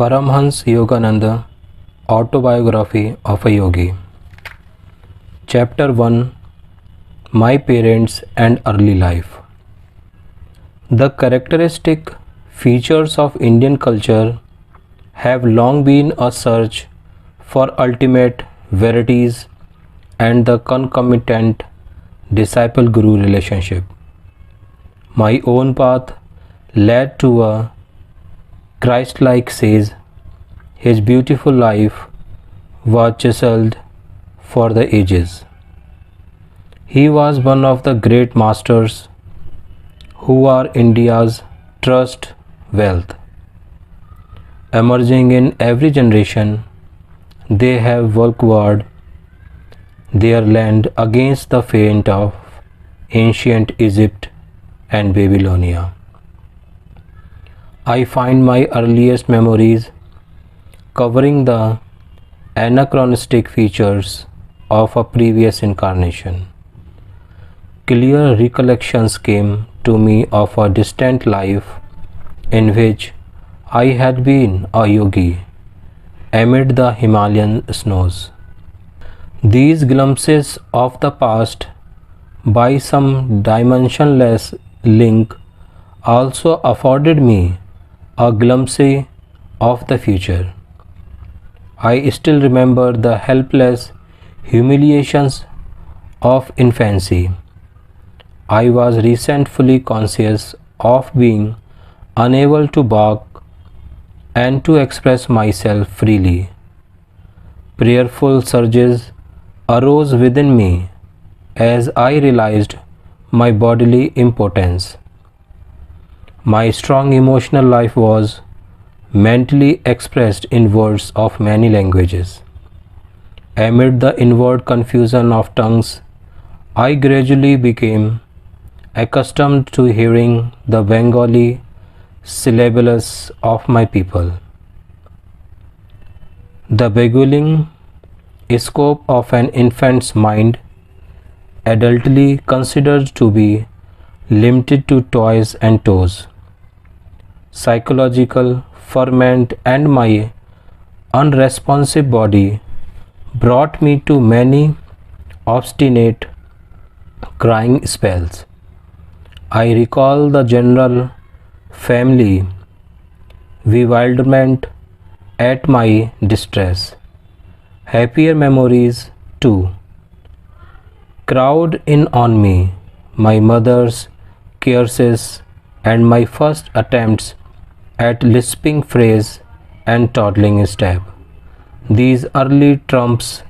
Paramhans Yogananda, Autobiography of a Yogi. Chapter 1, My Parents and Early Life. The characteristic features of Indian culture have long been a search for ultimate verities and the concomitant disciple-guru relationship. My own path led to a Christ-like sage. His beautiful life was chiseled for the ages. He was one of the great masters who are India's trust wealth. Emerging in every generation, they have worked their land against the fate of ancient Egypt and Babylonia. I find my earliest memories covering the anachronistic features of a previous incarnation. Clear recollections came to me of a distant life in which I had been a yogi amid the Himalayan snows. These glimpses of the past by some dimensionless link also afforded me a glimpse of the future. I still remember the helpless humiliations of infancy. I was resentfully conscious of being unable to bark and to express myself freely. Prayerful surges arose within me as I realized my bodily impotence. My strong emotional life was mentally expressed in words of many languages. Amid the inward confusion of tongues, I gradually became accustomed to hearing the Bengali syllables of my people. The beguiling scope of an infant's mind, adultly considered to be limited to toys and toes, psychological ferment, and my unresponsive body brought me to many obstinate crying spells. I recall the general family bewilderment at my distress. Happier memories too crowd in on me, my mother's curses and my first attempts at lisping phrase and toddling step. These early trumps,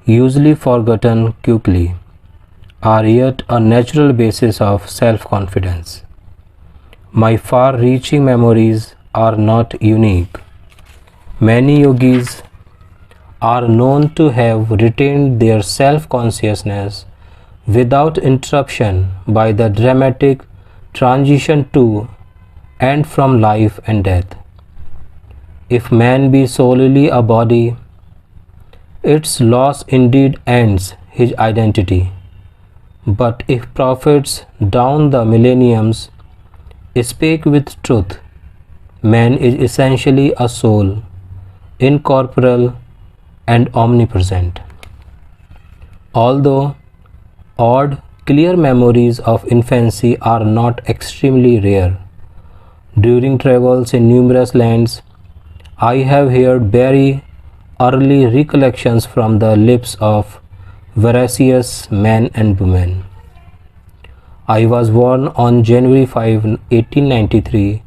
usually forgotten quickly, are yet a natural basis of self-confidence. My far-reaching memories are not unique. Many yogis are known to have retained their self-consciousness without interruption by the dramatic transition to and from life and death. If man be solely a body, its loss indeed ends his identity. But if prophets down the millenniums speak with truth, man is essentially a soul, incorporeal and omnipresent. Although odd, clear memories of infancy are not extremely rare. During travels in numerous lands, I have heard very early recollections from the lips of veracious men and women. I was born on January 5, 1893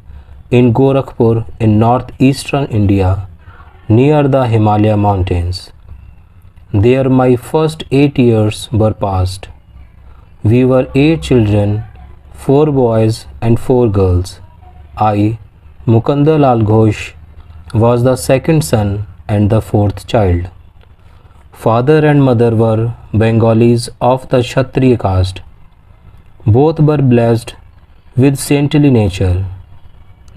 in Gorakhpur in northeastern India near the Himalaya mountains. There my first 8 years were passed. We were 8 children, 4 boys and 4 girls. I, Mukunda Lal Ghosh, was the second son and the 4th child. Father and mother were Bengalis of the Kshatriya caste. Both were blessed with saintly nature.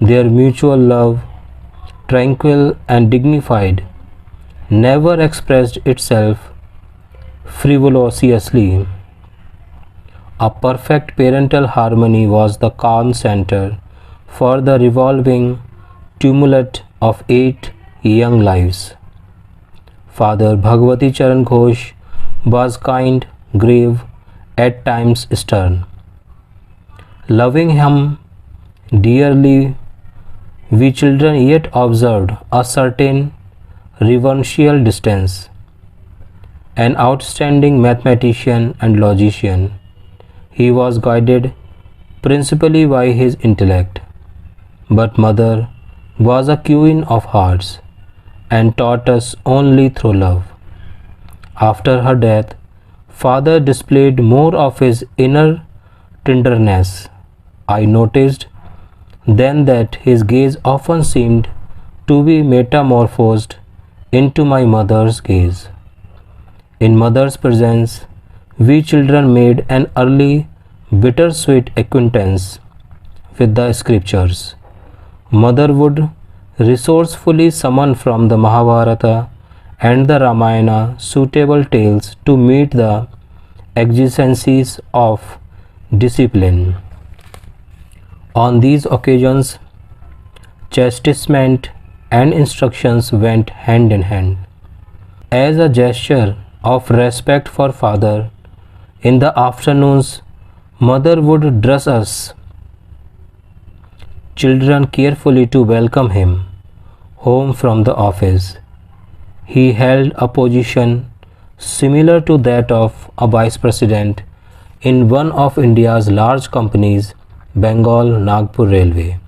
Their mutual love, tranquil and dignified, never expressed itself frivolously. A perfect parental harmony was the calm center for the revolving tumult of 8 young lives. Father Bhagwati Charan Ghosh was kind, grave, at times stern. Loving him dearly, we children yet observed a certain reverential distance. An outstanding mathematician and logician, he was guided principally by his intellect. But mother was a queen of hearts and taught us only through love. After her death, father displayed more of his inner tenderness. I noticed then that his gaze often seemed to be metamorphosed into my mother's gaze. In mother's presence, we children made an early bittersweet acquaintance with the scriptures. Mother would resourcefully summon from the Mahabharata and the Ramayana suitable tales to meet the exigencies of discipline. On these occasions, chastisement and instructions went hand in hand. As a gesture of respect for father, in the afternoons, mother would dress us children carefully to welcome him home from the office. He held a position similar to that of a vice president in one of India's large companies, Bengal Nagpur Railway.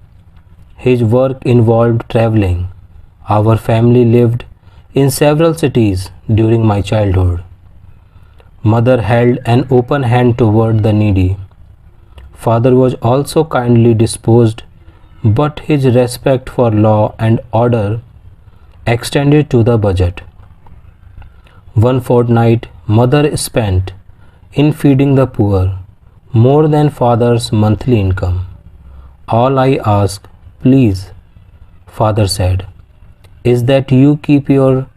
His work involved traveling. Our family lived in several cities during my childhood. Mother held an open hand toward the needy. Father was also kindly disposed, but his respect for law and order extended to the budget. One fortnight mother spent in feeding the poor, more than father's monthly income. All I ask, please, father said, is that you keep your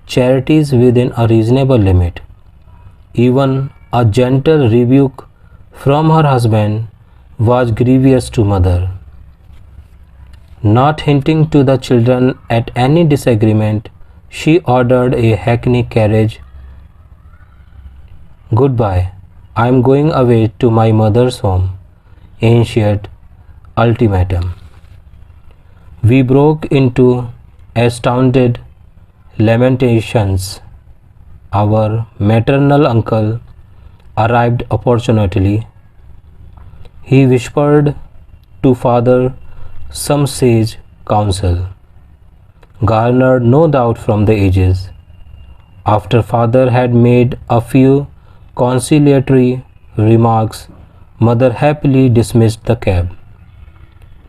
charities within a reasonable limit. Even a gentle rebuke from her husband was grievous to mother. Not hinting to the children at any disagreement, she ordered a hackney carriage. Goodbye, I am going away to my mother's home. Ancient ultimatum. We broke into astounded lamentations. Our maternal uncle arrived opportunely. He whispered to father some sage counsel, garnered no doubt from the ages. After father had made a few conciliatory remarks, mother happily dismissed the cab.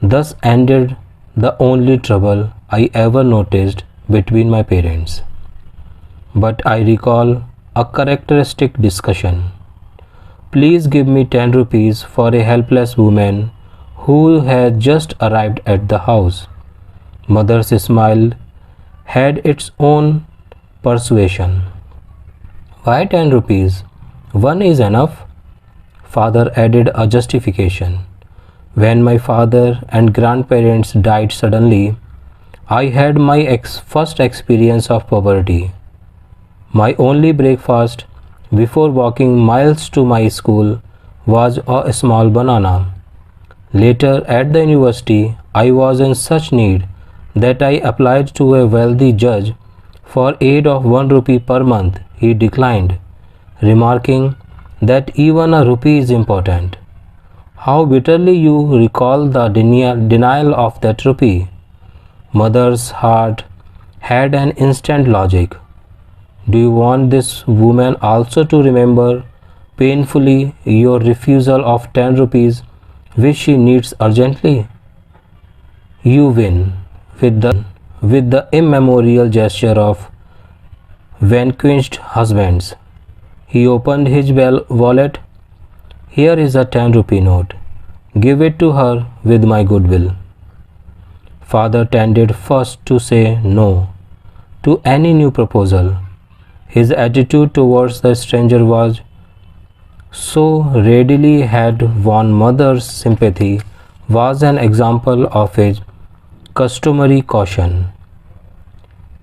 Thus ended the only trouble I ever noticed between my parents. But I recall a characteristic discussion. Please give me 10 rupees for a helpless woman who had just arrived at the house. Mother's smile had its own persuasion. Why 10 rupees? One is enough. Father added a justification. When my father and grandparents died suddenly, I had my first experience of poverty. My only breakfast before walking miles to my school was a small banana. Later at the university, I was in such need that I applied to a wealthy judge for aid of 1 rupee per month. He declined, remarking that even a rupee is important. How bitterly you recall the denial of that rupee. Mother's heart had an instant logic. Do you want this woman also to remember painfully your refusal of 10 rupees which she needs urgently? You win with the immemorial gesture of vanquished husbands. He opened his wallet. Here is a 10 rupee note. Give it to her with my goodwill. Father tended first to say no to any new proposal. His attitude towards the stranger was so readily had won mother's sympathy was an example of his customary caution.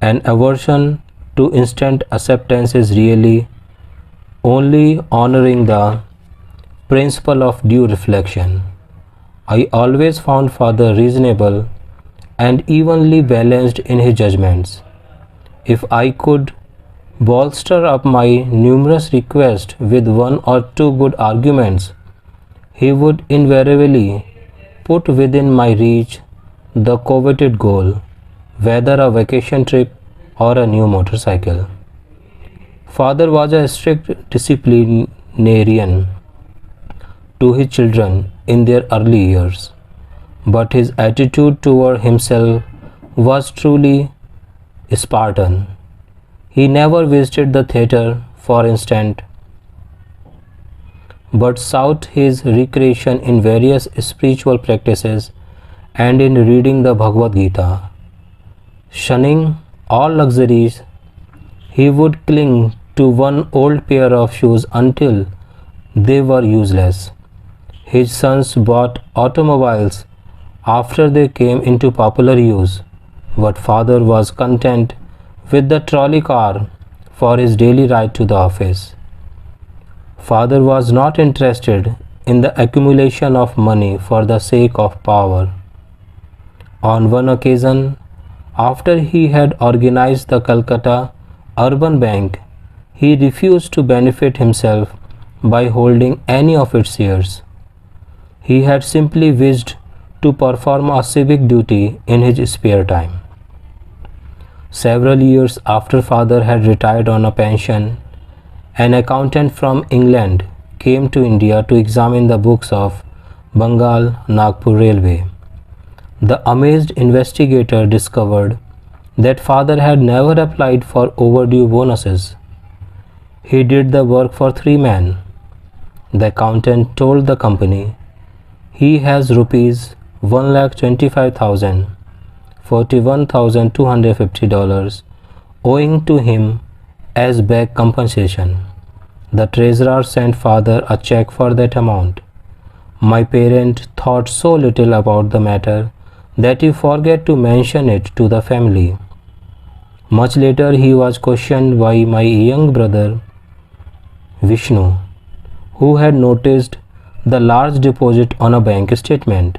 An aversion to instant acceptance is really only honoring the principle of due reflection. I always found Father reasonable and evenly balanced in his judgments. If I could bolster up my numerous requests with one or two good arguments, he would invariably put within my reach the coveted goal, whether a vacation trip or a new motorcycle. Father was a strict disciplinarian to his children in their early years, but his attitude toward himself was truly Spartan. He never visited the theatre, for instance, but sought his recreation in various spiritual practices and in reading the Bhagavad Gita. Shunning all luxuries, he would cling to one old pair of shoes until they were useless. His sons bought automobiles after they came into popular use, but Father was content with the trolley car for his daily ride to the office. Father was not interested in the accumulation of money for the sake of power. On one occasion, after he had organized the Calcutta Urban Bank, he refused to benefit himself by holding any of its shares. He had simply wished to perform a civic duty in his spare time. Several years after Father had retired on a pension, an accountant from England came to India to examine the books of Bengal Nagpur Railway. The amazed investigator discovered that Father had never applied for overdue bonuses. He did the work for 3 men. The accountant told the company he has rupees 1,25,000, $41,250 owing to him as back compensation. The treasurer sent Father a check for that amount. My parent thought so little about the matter that he forgot to mention it to the family. Much later he was questioned by my young brother Vishnu, who had noticed the large deposit on a bank statement.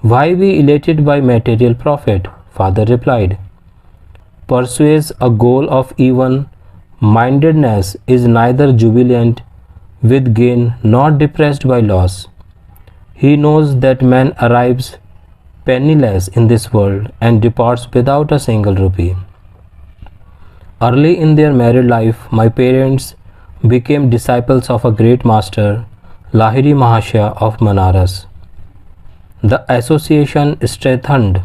Why be elated by material profit? Father replied. Pursues a goal of even mindedness is neither jubilant with gain nor depressed by loss. He knows that man arrives penniless in this world and departs without a single rupee. Early in their married life, my parents became disciples of a great master, Lahiri Mahashaya of Banaras. The association strengthened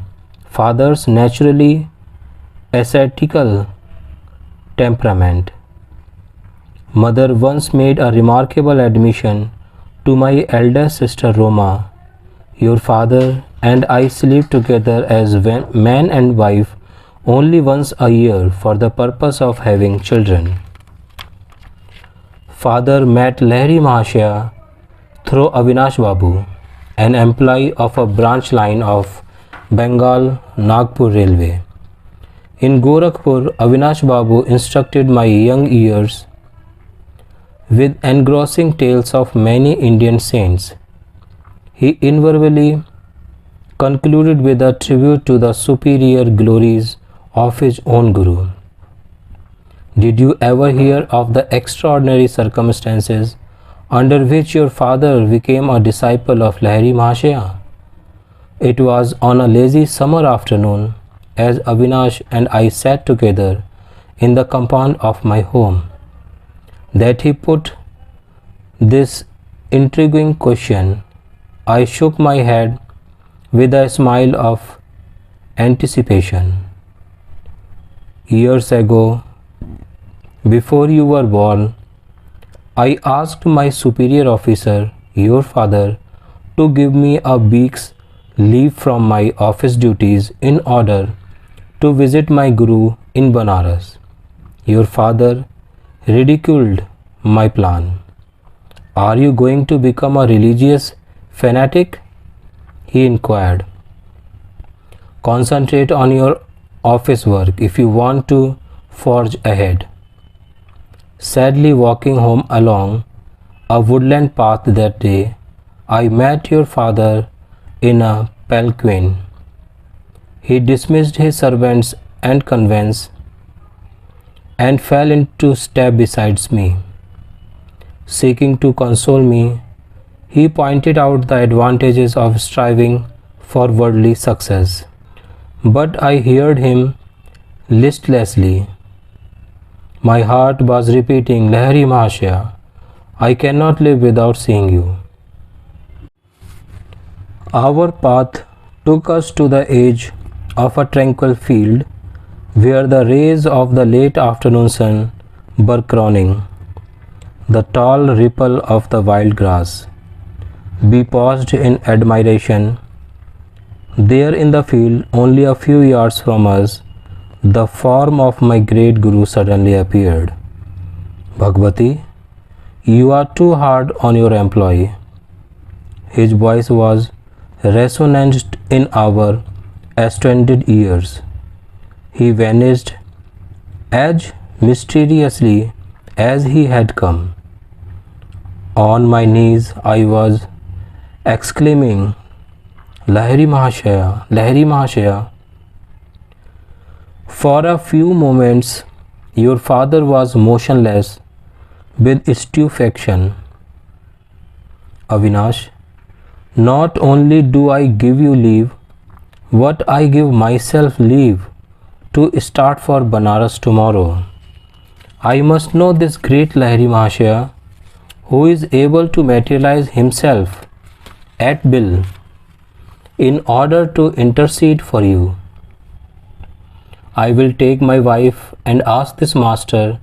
Father's naturally ascetical temperament. Mother once made a remarkable admission to my eldest sister Roma. Your father and I sleep together as man and wife only once a year for the purpose of having children. Father met Lahiri Mahashaya through Avinash Babu, an employee of a branch line of Bengal Nagpur Railway. In Gorakhpur, Avinash Babu instructed my young ears with engrossing tales of many Indian saints. He invariably concluded with a tribute to the superior glories of his own Guru. Did you ever hear of the extraordinary circumstances under which your father became a disciple of Lahiri Mahashaya? It was on a lazy summer afternoon, as Avinash and I sat together in the compound of my home, that he put this intriguing question. I shook my head with a smile of anticipation. Years ago, before you were born, I asked my superior officer, your father, to give me a week's leave from my office duties in order to visit my Guru in Banaras. Your father ridiculed my plan. Are you going to become a religious fanatic? He inquired. Concentrate on your office work if you want to forge ahead. Sadly, walking home along a woodland path that day, I met your father in a palanquin. He dismissed his servants and conveyance and fell into step beside me. Seeking to console me, he pointed out the advantages of striving for worldly success. But I heard him listlessly. My heart was repeating, Lahari Mahashaya, I cannot live without seeing you. Our path took us to the edge of a tranquil field where the rays of the late afternoon sun were crowning the tall ripple of the wild grass. We paused in admiration. There in the field, only a few yards from us, the form of my great Guru suddenly appeared. Bhagavati, you are too hard on your employee. His voice was resonant in our astounded ears. He vanished as mysteriously as he had come. On my knees, I was exclaiming, Lahari Mahashaya, Lahari Mahashaya. For a few moments, your father was motionless with stupefaction. Avinash, not only do I give you leave, but I give myself leave to start for Banaras tomorrow. I must know this great Lahari Mahashaya who is able to materialize himself at will in order to intercede for you. I will take my wife and ask this master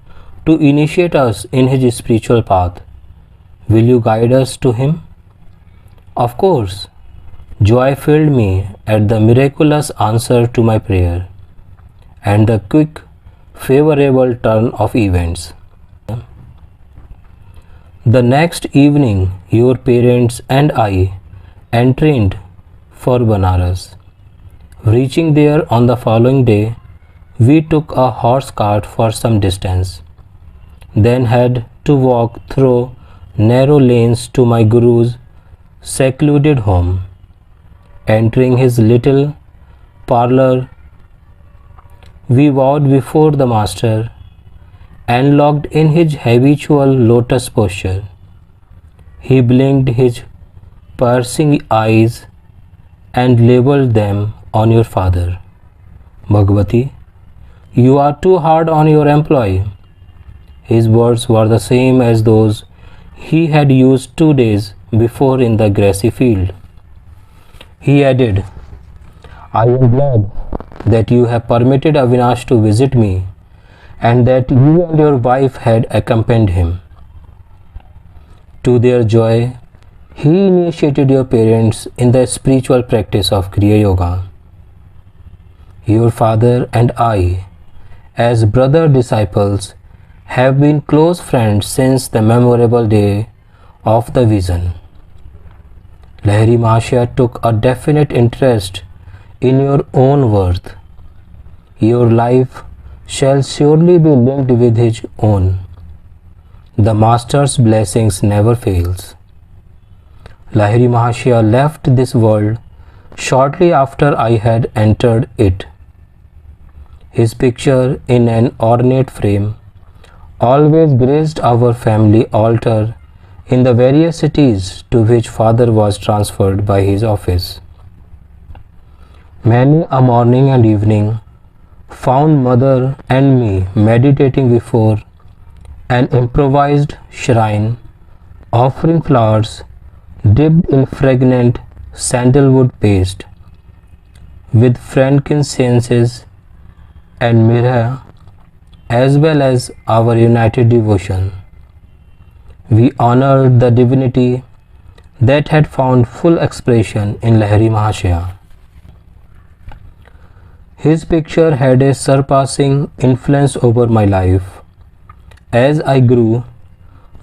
to initiate us in his spiritual path. Will you guide us to him? Of course. Joy filled me at the miraculous answer to my prayer and the quick, favorable turn of events. The next evening, your parents and I entrained for Banaras. Reaching there on the following day, we took a horse cart for some distance, then had to walk through narrow lanes to my Guru's secluded home. Entering his little parlor, we bowed before the master and locked in his habitual lotus posture. He blinked his piercing eyes and labeled them on your father. Bhagavati, you are too hard on your employee. His words were the same as those he had used 2 days before in the grassy field. He added, I am glad that you have permitted Avinash to visit me and that you and your wife had accompanied him. To their joy, he initiated your parents in the spiritual practice of Kriya Yoga. Your father and I, as brother disciples, have been close friends since the memorable day of the vision. Lahari Mahashaya took a definite interest in your own worth. Your life shall surely be linked with his own. The Master's blessings never fails. Lahari Mahashaya left this world shortly after I had entered it. His picture in an ornate frame always graced our family altar in the various cities to which father was transferred by his office. Many a morning and evening found mother and me meditating before an improvised shrine, offering flowers dipped in fragrant sandalwood paste with frankincense and myrrh, as well as our united devotion. We honored the divinity that had found full expression in Lahari Mahashaya. His picture had a surpassing influence over my life. As I grew,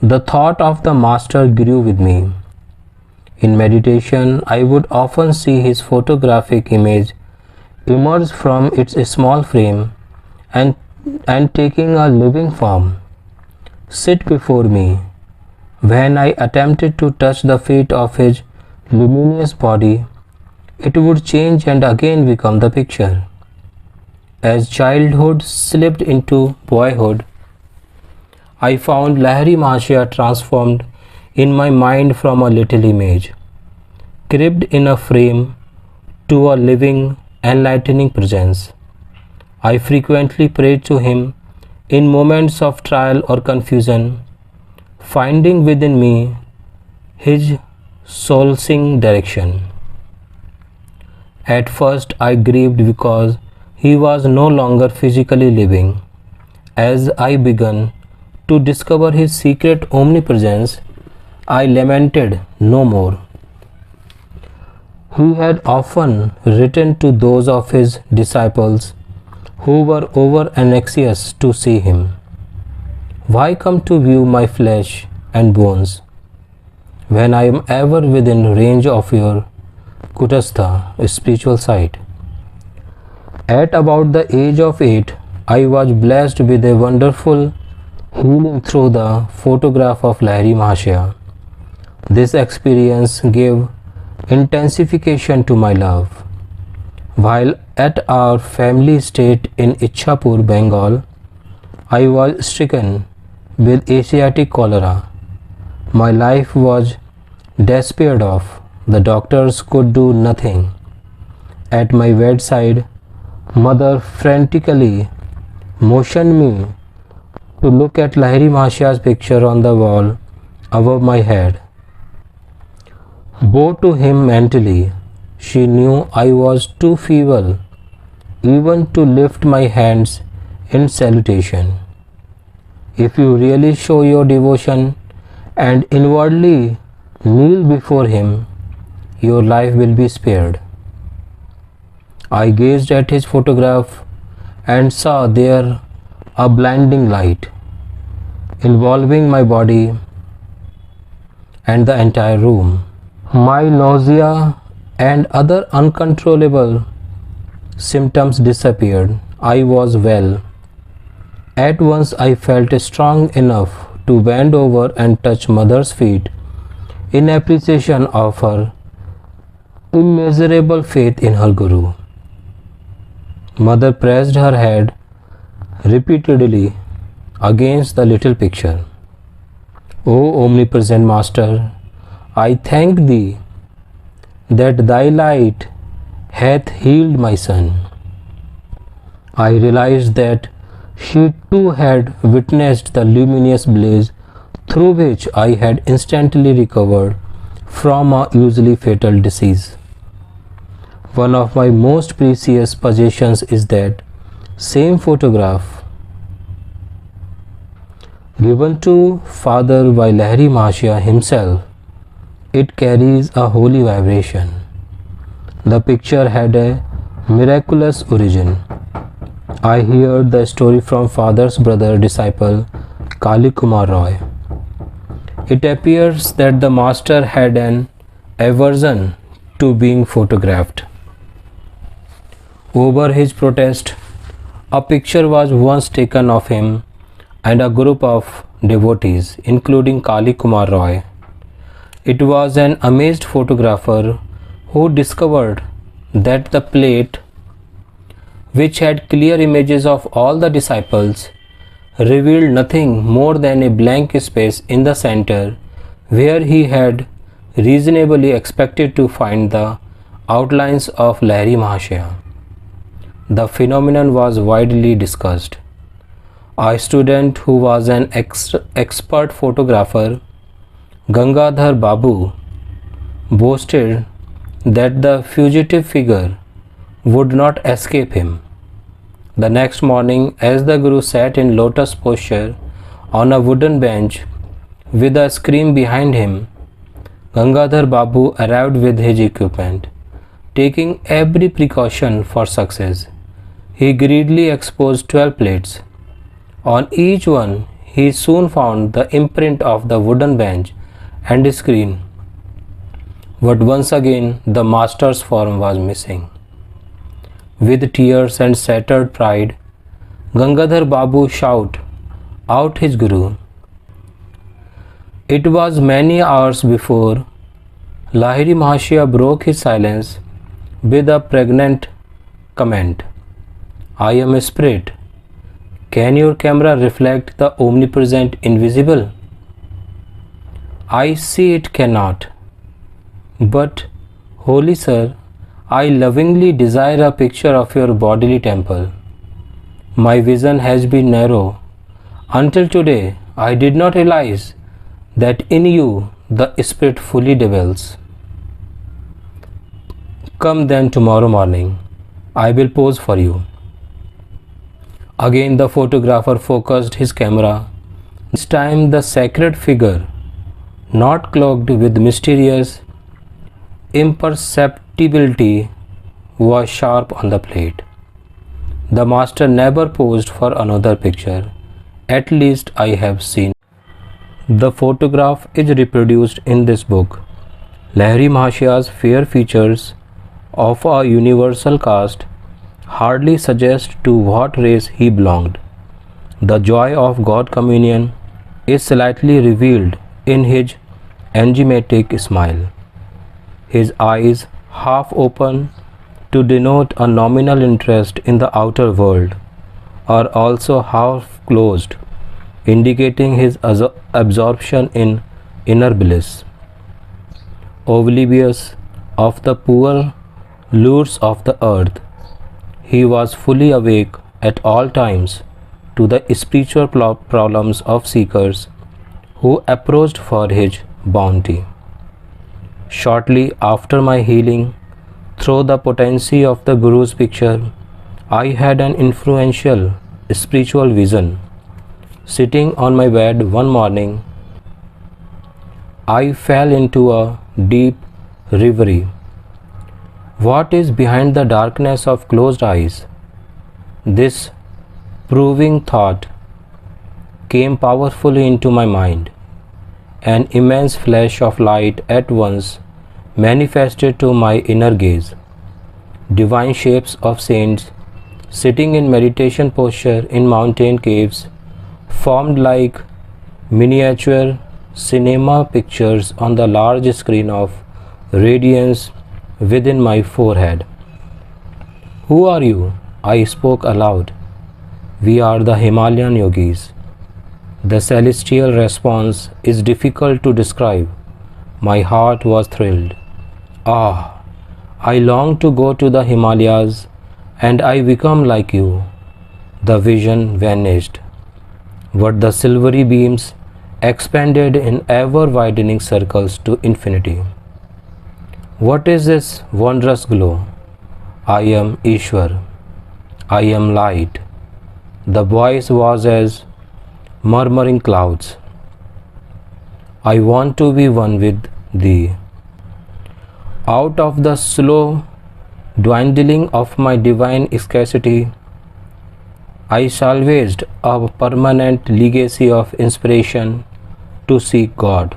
the thought of the Master grew with me. In meditation, I would often see his photographic image emerged from its small frame and taking a living form, sit before me. When I attempted to touch the feet of his luminous body, it would change and again become the picture. As childhood slipped into boyhood, I found Lahari Mahashaya transformed in my mind from a little image, cribbed in a frame, to a living, enlightening presence. I frequently prayed to him in moments of trial or confusion, finding within me his solacing direction. At first I grieved because he was no longer physically living. As I began to discover his secret omnipresence, I lamented no more. He had often written to those of his disciples who were over anxious to see him, "Why come to view my flesh and bones, when I am ever within range of your Kutastha, spiritual sight?" At about the age of 8, I was blessed with a wonderful healing through the photograph of Lahari Mahashaya. This experience gave intensification to my love. While at our family estate in Ichhapur, Bengal, I was stricken with Asiatic cholera. My life was despaired of. The doctors could do nothing. At my bedside, Mother frantically motioned me to look at Lahari Mahashaya's picture on the wall above my head. Bow to him mentally. She knew I was too feeble even to lift my hands in salutation. If you really show your devotion and inwardly kneel before him, your life will be spared. I gazed at his photograph and saw there a blinding light involving my body and the entire room. My nausea and other uncontrollable symptoms disappeared. I was well. At once I felt strong enough to bend over and touch Mother's feet in appreciation of her immeasurable faith in her Guru. Mother pressed her head repeatedly against the little picture. "O omnipresent Master, I thank thee that thy light hath healed my son." I realized that she too had witnessed the luminous blaze through which I had instantly recovered from a usually fatal disease. One of my most precious possessions is that same photograph given to Father by Lahari Mahashaya himself. It carries a holy vibration. The picture had a miraculous origin. I heard the story from Father's brother disciple Kali Kumar Roy. It appears that the Master had an aversion to being photographed. Over his protest, a picture was once taken of him and a group of devotees, including Kali Kumar Roy. It was an amazed photographer who discovered that the plate, which had clear images of all the disciples, revealed nothing more than a blank space in the center where he had reasonably expected to find the outlines of Lahari Mahashaya. The phenomenon was widely discussed. A student who was an expert photographer, Gangadhar Babu, boasted that the fugitive figure would not escape him. The next morning, as the Guru sat in lotus posture on a wooden bench with a screen behind him, Gangadhar Babu arrived with his equipment, taking every precaution for success. He greedily exposed 12 plates. On each one, he soon found the imprint of the wooden bench and screen. But once again, the Master's form was missing. with tears and shattered pride, Gangadhar Babu shout out his Guru. It was many hours before Lahiri Mahashya broke his silence with a pregnant comment. I am a spirit. Can your camera reflect the omnipresent invisible? I see it cannot. But, Holy Sir, I lovingly desire a picture of your bodily temple. My vision has been narrow. Until today, I did not realize that in you the Spirit fully dwells. Come then tomorrow morning. I will pose for you. Again the photographer focused his camera. This time the sacred figure, not cloaked with mysterious imperceptibility, was sharp on the plate. The master never posed for another picture. At least I have seen. The photograph is reproduced in this book. Lahiri Mahashya's fair features of a universal caste hardly suggest to what race he belonged. The joy of God communion is slightly revealed in his enigmatic smile. His eyes, half open to denote a nominal interest in the outer world, are also half closed, indicating his absorption in inner bliss. Oblivious of the poor lures of the earth, he was fully awake at all times to the spiritual problems of seekers who approached for his bounty. Shortly after my healing, through the potency of the Guru's picture, I had an influential spiritual vision. Sitting on my bed one morning, I fell into a deep reverie. What is behind the darkness of closed eyes? This proving thought came powerfully into my mind. An immense flash of light at once manifested to my inner gaze. Divine shapes of saints sitting in meditation posture in mountain caves formed like miniature cinema pictures on the large screen of radiance within my forehead. Who are you? I spoke aloud. We are the Himalayan yogis. The celestial response is difficult to describe. My heart was thrilled. Ah, I long to go to the Himalayas and I become like you. The vision vanished, but the silvery beams expanded in ever-widening circles to infinity. What is this wondrous glow? I am Ishwar. I am light. The voice was as murmuring clouds. I want to be one with thee. Out of the slow dwindling of my divine scarcity, I salvaged a permanent legacy of inspiration to seek God.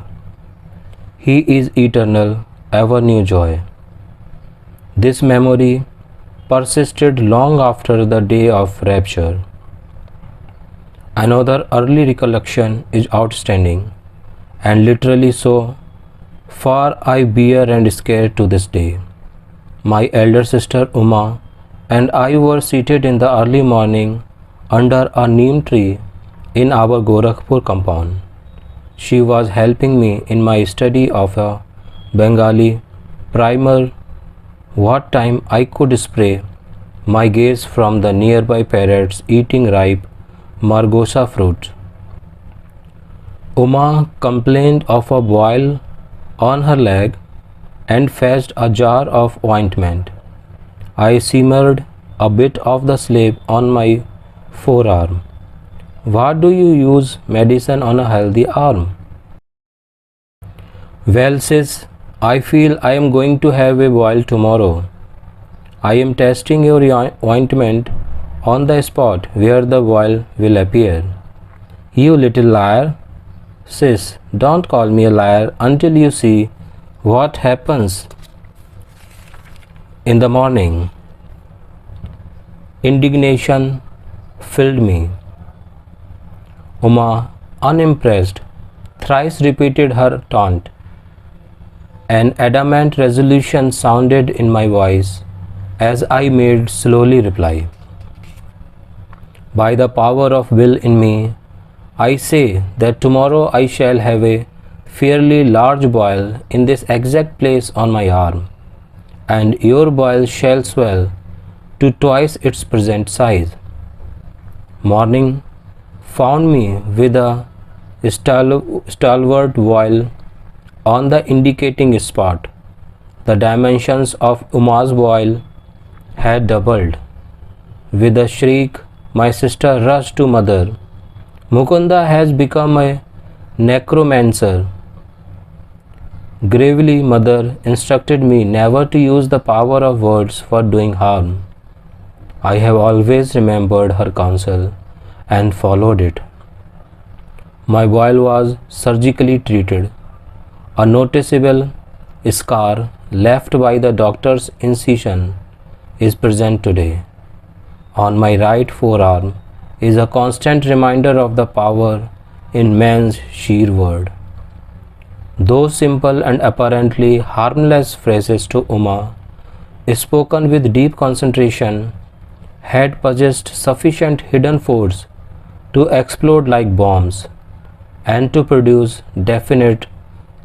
He is eternal, ever new joy. This memory persisted long after the day of rapture. Another early recollection is outstanding, and literally so far I bear and scared to this day. My elder sister Uma and I were seated in the early morning under a neem tree in our Gorakhpur compound. She was helping me in my study of a Bengali primer. What time I could spray my gaze from the nearby parrots eating ripe margosa fruit. Uma complained of a boil on her leg and fetched a jar of ointment. I simmered a bit of the slave on my forearm. What do you use medicine on a healthy arm? Well, sis, I feel I am going to have a boil tomorrow. I am testing your ointment on the spot where the boil will appear. You little liar. Sis, don't call me a liar until you see what happens in the morning. Indignation filled me. Uma, unimpressed, thrice repeated her taunt. An adamant resolution sounded in my voice as I made slowly reply. By the power of will in me, I say that tomorrow I shall have a fairly large boil in this exact place on my arm, and your boil shall swell to twice its present size. Morning found me with a stalwart boil on the indicating spot. The dimensions of Uma's boil had doubled. With a shriek, my sister rushed to mother. Mukunda has become a necromancer. Gravely, mother instructed me never to use the power of words for doing harm. I have always remembered her counsel and followed it. My boil was surgically treated. A noticeable scar left by the doctor's incision is present today. On my right forearm is a constant reminder of the power in man's sheer word. Those simple and apparently harmless phrases to Uma, spoken with deep concentration, had possessed sufficient hidden force to explode like bombs and to produce definite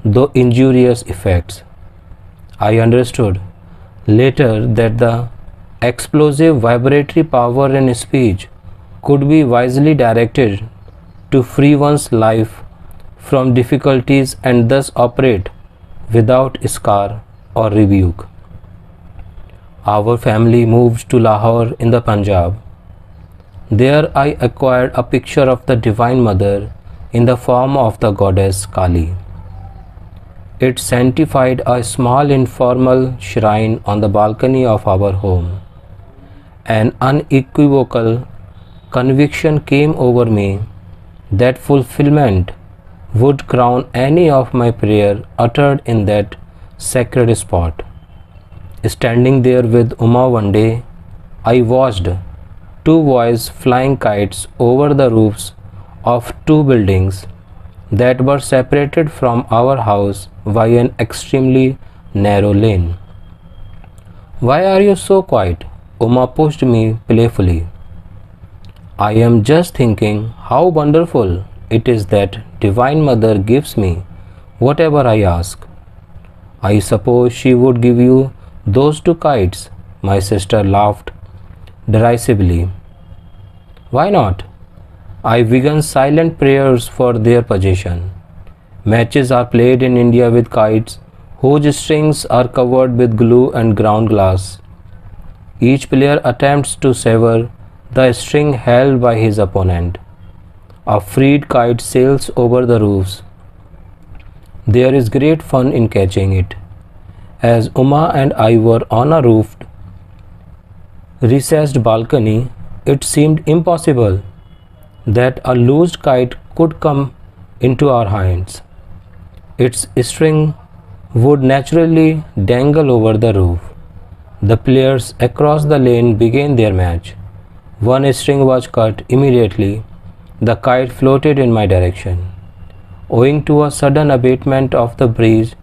though injurious effects. I understood later that the explosive vibratory power in speech could be wisely directed to free one's life from difficulties and thus operate without scar or rebuke. Our family moved to Lahore in the Punjab. There I acquired a picture of the Divine Mother in the form of the goddess Kali. It sanctified a small informal shrine on the balcony of our home. An unequivocal conviction came over me that fulfillment would crown any of my prayer uttered in that sacred spot. Standing there with Uma one day, I watched two boys flying kites over the roofs of two buildings that were separated from our house by an extremely narrow lane. "Why are you so quiet?" Uma pushed me playfully. "I am just thinking how wonderful it is that Divine Mother gives me whatever I ask." "I suppose she would give you those two kites," my sister laughed derisively. "Why not? I began silent prayers for their possession. Matches are played in India with kites whose strings are covered with glue and ground glass. Each player attempts to sever the string held by his opponent. A freed kite sails over the roofs. There is great fun in catching it. As Uma and I were on a roofed, recessed balcony, it seemed impossible that a loosed kite could come into our hands. Its string would naturally dangle over the roof. The players across the lane began their match. One string was cut immediately. The kite floated in my direction. Owing to a sudden abatement of the breeze,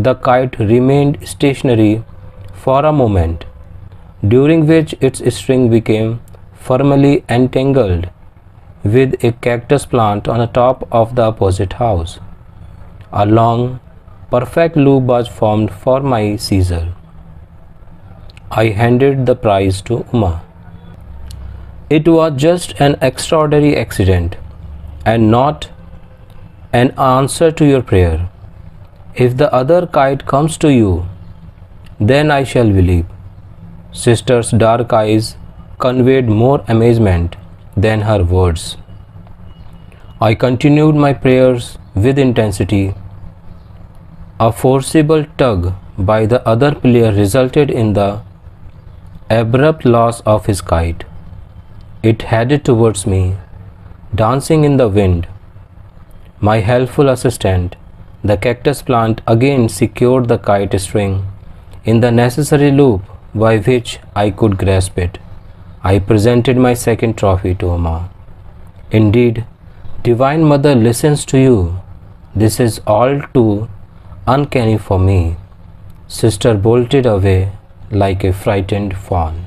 the kite remained stationary for a moment, during which its string became firmly entangled with a cactus plant on the top of the opposite house. A long, perfect loop was formed for my seizure. I handed the prize to Uma. "It was just an extraordinary accident and not an answer to your prayer. If the other kite comes to you, then I shall believe." Sister's dark eyes conveyed more amazement than her words. I continued my prayers with intensity. A forcible tug by the other player resulted in the abrupt loss of his kite. It headed towards me, dancing in the wind. My helpful assistant, the cactus plant, again secured the kite string in the necessary loop by which I could grasp it. I presented my second trophy to Amma. Indeed, Divine Mother listens to you. This is all too uncanny for me. Sister bolted away like a frightened fawn.